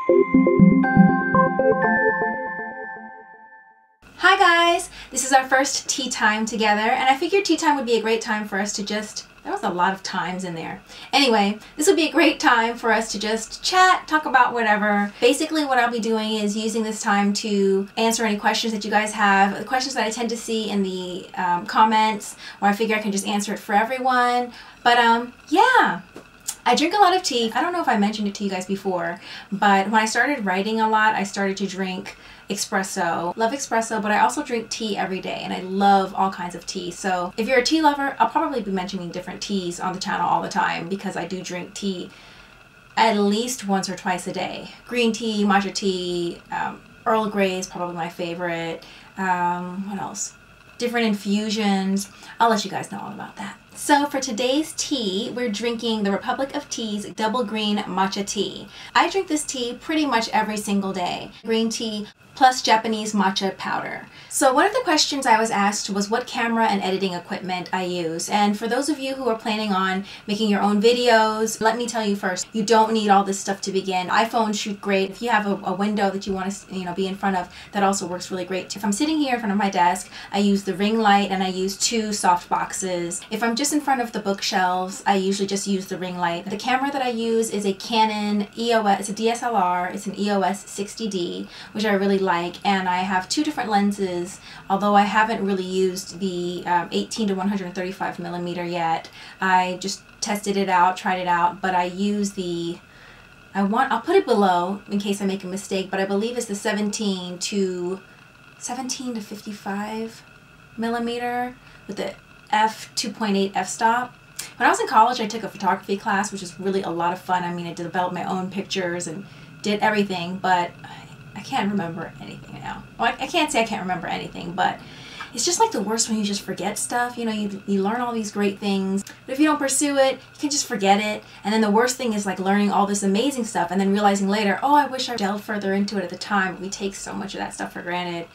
Hi guys, this is our first tea time together, and I figured tea time would be a great time for us to just, there was a lot of times in there. Anyway, this would be a great time for us to just chat, talk about whatever. Basically what I'll be doing is using this time to answer any questions that you guys have, the questions that I tend to see in the comments, or I figure I can just answer it for everyone. But yeah. I drink a lot of tea. I don't know if I mentioned it to you guys before, but when I started writing a lot, I started to drink espresso. Love espresso, but I also drink tea every day, and I love all kinds of tea. So if you're a tea lover, I'll probably be mentioning different teas on the channel all the time because I do drink tea at least once or twice a day. Green tea, matcha tea, Earl Grey is probably my favorite. What else? Different infusions. I'll let you guys know all about that. So for today's tea, we're drinking the Republic of Tea's Double Green Matcha Tea. I drink this tea pretty much every single day. Green tea plus Japanese matcha powder. So one of the questions I was asked was what camera and editing equipment I use. And for those of you who are planning on making your own videos, let me tell you first, you don't need all this stuff to begin. iPhones shoot great. If you have a window that you want to be in front of, that also works really great. If I'm sitting here in front of my desk, I use the ring light and I use 2 soft boxes. If I'm just in front of the bookshelves, I usually just use the ring light. The camera that I use is a Canon EOS, it's a DSLR, it's an EOS 60D, which I really like, and I have 2 different lenses, although I haven't really used the 18 to 135 millimeter yet. I just tested it out, tried it out, but I use the, I'll put it below in case I make a mistake, but I believe it's the 17 to 55 millimeter with the f2.8 f-stop. When I was in college, I took a photography class, which was really a lot of fun. I mean, I developed my own pictures and did everything, but I can't remember anything now. Well, I can't say I can't remember anything, but it's just like the worst when you just forget stuff. You know, you learn all these great things, but if you don't pursue it, you can just forget it. And then the worst thing is like learning all this amazing stuff and then realizing later, oh, I wish I delved further into it at the time. We take so much of that stuff for granted.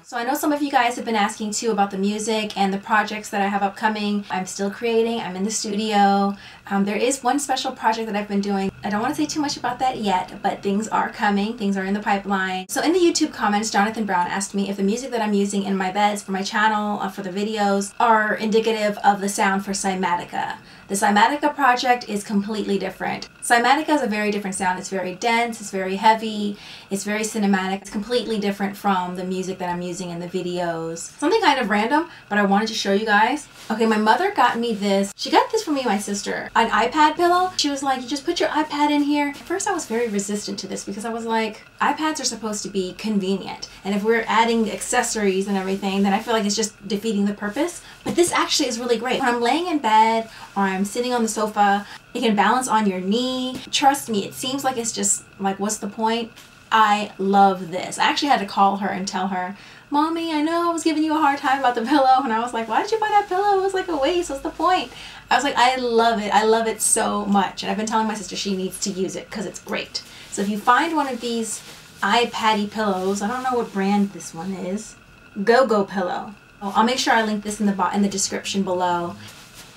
So I know some of you guys have been asking too about the music and the projects that I have upcoming. I'm still creating, I'm in the studio. There is one special project that I've been doing. I don't want to say too much about that yet, but things are coming, things are in the pipeline. So in the YouTube comments, Jonathan Brown asked me if the music that I'm using in my beds for my channel, for the videos, are indicative of the sound for Cymatica. The Cymatica project is completely different. Cymatica is a very different sound. It's very dense, it's very heavy, it's very cinematic. It's completely different from the music that I'm using in the videos. Something kind of random, but I wanted to show you guys. Okay, my mother got me this. She got this for me and my sister. An iPad pillow. She was like, you just put your iPad in here. At first I was very resistant to this because I was like, iPads are supposed to be convenient. And if we're adding accessories and everything, then I feel like it's just defeating the purpose. But this actually is really great. When I'm laying in bed or I'm sitting on the sofa, it can balance on your knee. Trust me, it seems like it's just like, what's the point? I love this. I actually had to call her and tell her, Mommy, I know I was giving you a hard time about the pillow. And I was like, why did you buy that pillow? It was like a waste. What's the point? I was like, I love it. I love it so much. And I've been telling my sister she needs to use it because it's great. So if you find one of these iPad-y pillows, I don't know what brand this one is, Go Pillow. I'll make sure I link this in the description below.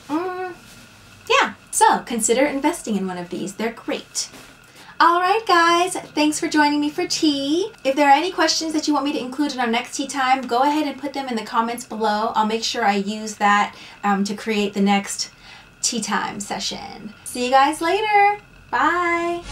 Yeah, so consider investing in one of these. They're great. Alright guys, thanks for joining me for tea. If there are any questions that you want me to include in our next tea time, go ahead and put them in the comments below. I'll make sure I use that to create the next tea time session. See you guys later. Bye.